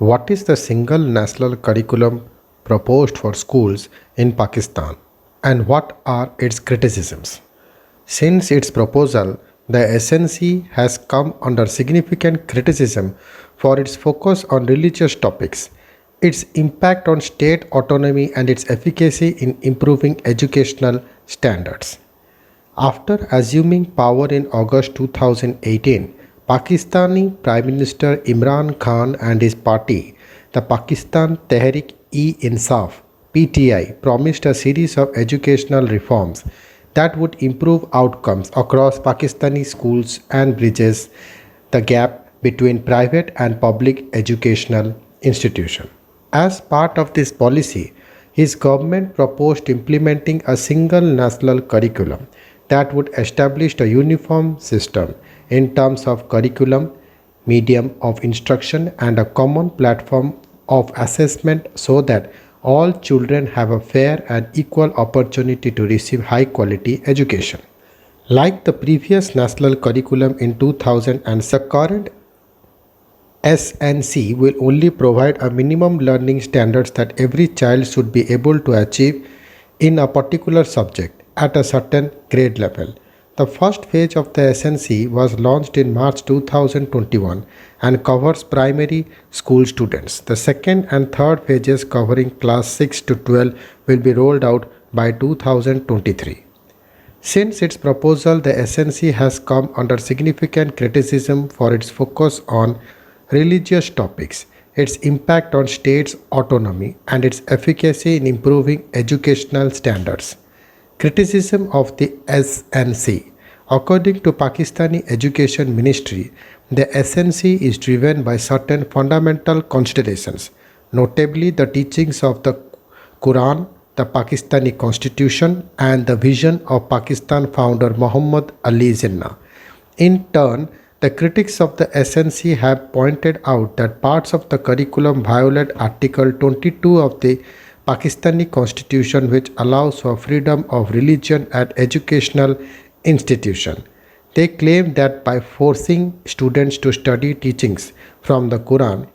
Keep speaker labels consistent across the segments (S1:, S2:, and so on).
S1: What is the single national curriculum proposed for schools in Pakistan and what are its criticisms? Since its proposal, the SNC has come under significant criticism for its focus on religious topics, its impact on state autonomy, and its efficacy in improving educational standards. After assuming power in August 2018, Pakistani Prime Minister Imran Khan and his party, the Pakistan Tehreek-e-Insaf (PTI), promised a series of educational reforms that would improve outcomes across Pakistani schools and bridges the gap between private and public educational institutions. As part of this policy, his government proposed implementing a single national curriculum that would establish a uniform system in terms of curriculum, medium of instruction, and a common platform of assessment so that all children have a fair and equal opportunity to receive high quality education. Like the previous national curriculum in 2000 and the current SNC will only provide a minimum learning standards that every child should be able to achieve in a particular subject at a certain grade level. The first phase of the SNC was launched in March 2021 and covers primary school students. The second and third phases covering class 6 to 12 will be rolled out by 2023. Since its proposal, the SNC has come under significant criticism for its focus on religious topics, its impact on states' autonomy, and its efficacy in improving educational standards. Criticism of the SNC. According to Pakistani Education Ministry, the SNC is driven by certain fundamental considerations, notably the teachings of the Quran, the Pakistani Constitution, and the vision of Pakistan founder Muhammad Ali Jinnah. In turn, the critics of the SNC have pointed out that parts of the curriculum violate Article 22 of the Pakistani Constitution, which allows for freedom of religion at educational institutions. They claim that by forcing students to study teachings from the Quran,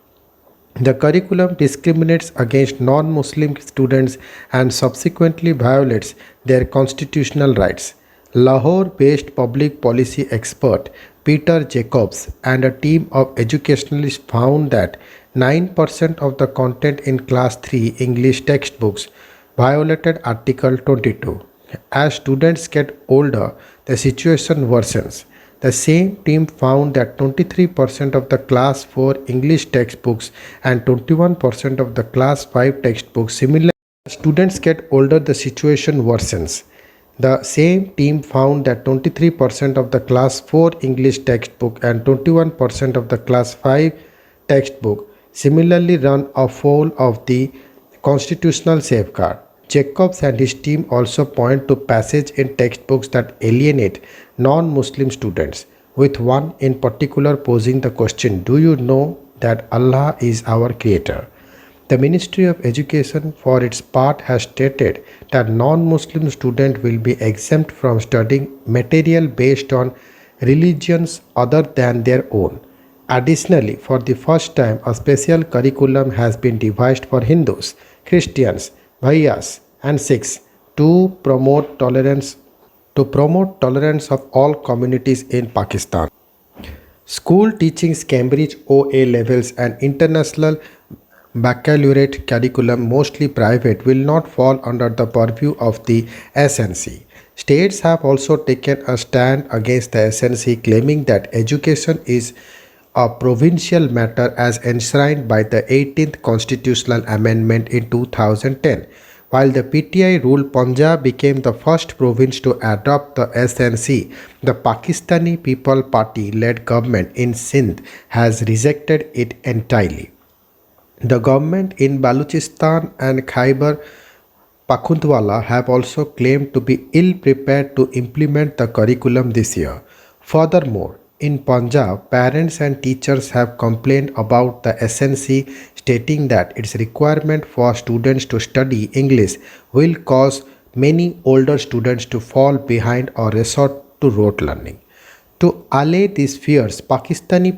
S1: the curriculum discriminates against non-Muslim students and subsequently violates their constitutional rights. Lahore-based public policy expert Peter Jacobs and a team of educationalists found that 9% of the content in Class 3 English textbooks violated Article 22. As students get older, the situation worsens. The same team found that 23% of the Class 4 English textbooks and 21% of the Class 5 textbooks similarly. As students get older, the situation worsens. The same team found that 23% of the Class 4 English textbook and 21% of the Class 5 textbook similarly run afoul of the constitutional safeguard. Jacobs and his team also point to passages in textbooks that alienate non-Muslim students, with one in particular posing the question, "Do you know that Allah is our creator?" The Ministry of Education, for its part, has stated that non-Muslim students will be exempt from studying material based on religions other than their own. Additionally, for the first time, a special curriculum has been devised for Hindus, Christians, Bhaiyas, and Sikhs to promote tolerance of all communities in Pakistan. School teachings, Cambridge OA levels, and international baccalaureate curriculum, mostly private, will not fall under the purview of the SNC. States have also taken a stand against the SNC, claiming that education is a provincial matter as enshrined by the 18th Constitutional Amendment in 2010. While the PTI ruled Punjab became the first province to adopt the SNC, the Pakistani People Party-led government in Sindh has rejected it entirely. The government in Balochistan and Khyber Pakhtunkhwa have also claimed to be ill-prepared to implement the curriculum this year. Furthermore, in Punjab, parents and teachers have complained about the SNC, stating that its requirement for students to study English will cause many older students to fall behind or resort to rote learning. To allay these fears, Pakistani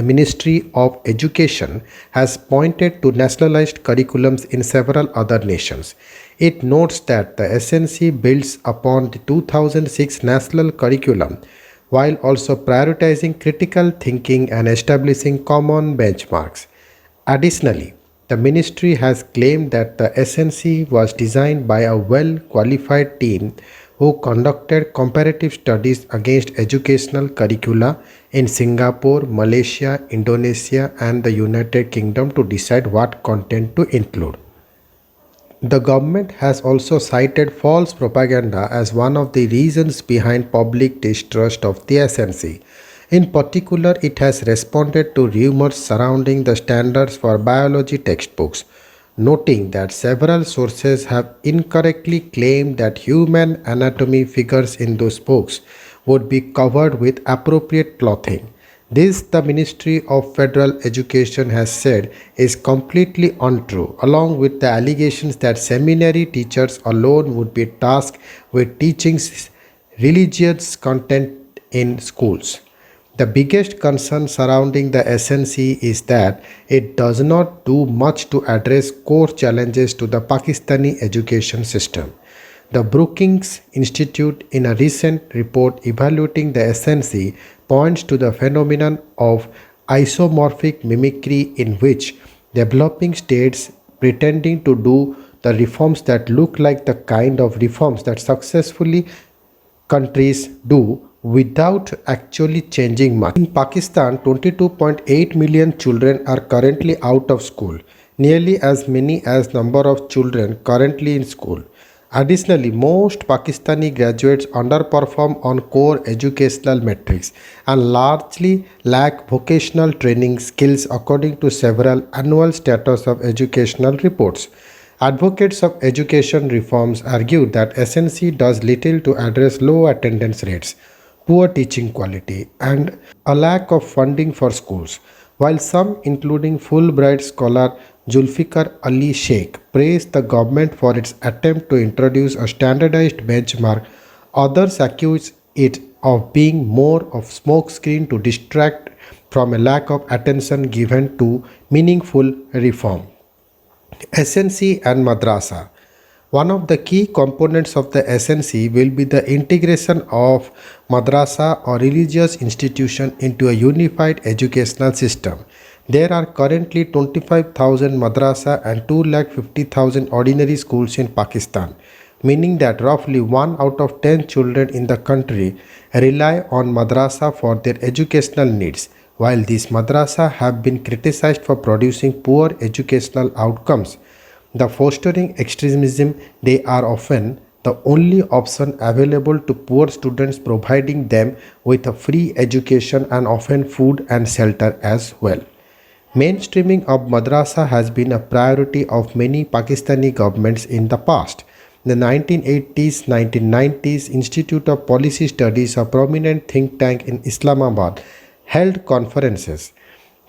S1: Ministry of Education has pointed to nationalized curriculums in several other nations. It notes that the SNC builds upon the 2006 national curriculum while also prioritizing critical thinking and establishing common benchmarks. Additionally, the ministry has claimed that the SNC was designed by a well qualified team who conducted comparative studies against educational curricula in Singapore, Malaysia, Indonesia, and the United Kingdom to decide what content to include. The government has also cited false propaganda as one of the reasons behind public distrust of the SNC. In particular, it has responded to rumors surrounding the standards for biology textbooks, noting that several sources have incorrectly claimed that human anatomy figures in those books would be covered with appropriate clothing. This, the Ministry of Federal Education has said, is completely untrue, along with the allegations that seminary teachers alone would be tasked with teaching religious content in schools. The biggest concern surrounding the SNC is that it does not do much to address core challenges to the Pakistani education system. The Brookings Institute, in a recent report evaluating the SNC, points to the phenomenon of isomorphic mimicry in which developing states pretending to do the reforms that look like the kind of reforms that successfully countries do without actually changing much. In Pakistan, 22.8 million children are currently out of school, nearly as many as number of children currently in school. Additionally, most Pakistani graduates underperform on core educational metrics and largely lack vocational training skills according to several annual status of educational reports. Advocates of education reforms argue that SNC does little to address low attendance rates, poor teaching quality, and a lack of funding for schools. While some, including Fulbright scholar Zulfikar Ali Sheikh, praised the government for its attempt to introduce a standardized benchmark, others accuse it of being more of smokescreen to distract from a lack of attention given to meaningful reform. SNC and Madrasa. One of the key components of the SNC will be the integration of madrasa or religious institution into a unified educational system. There are currently 25,000 madrasa and 250,000 ordinary schools in Pakistan, meaning that roughly 1 out of 10 children in the country rely on madrasa for their educational needs. While these madrasa have been criticized for producing poor educational outcomes, the fostering extremism, they are often the only option available to poor students, providing them with a free education and often food and shelter as well. Mainstreaming of madrasa has been a priority of many Pakistani governments in the past. In the 1980s, 1990s, Institute of Policy Studies, a prominent think tank in Islamabad, held conferences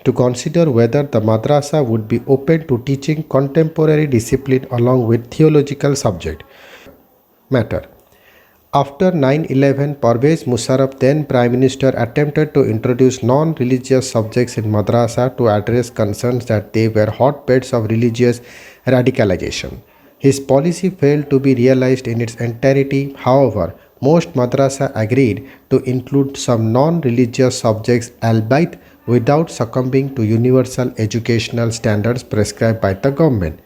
S1: to consider whether the madrasa would be open to teaching contemporary discipline along with theological subject matter. After 9/11, Parvez Musharraf, then Prime Minister, attempted to introduce non-religious subjects in madrasa to address concerns that they were hotbeds of religious radicalization. His policy failed to be realized in its entirety. However, most madrasa agreed to include some non-religious subjects, albeit without succumbing to universal educational standards prescribed by the government.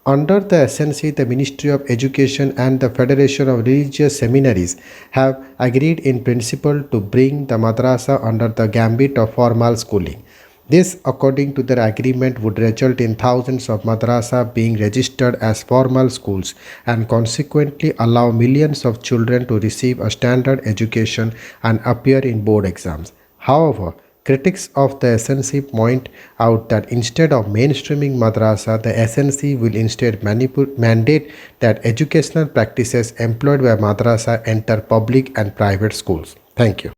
S1: Under the SNC, the Ministry of Education and the Federation of Religious Seminaries have agreed in principle to bring the madrasa under the gambit of formal schooling. This, according to their agreement, would result in thousands of madrasa being registered as formal schools and consequently allow millions of children to receive a standard education and appear in board exams. However, critics of the SNC point out that instead of mainstreaming madrasa, the SNC will instead mandate that educational practices employed by madrasa enter public and private schools. Thank you.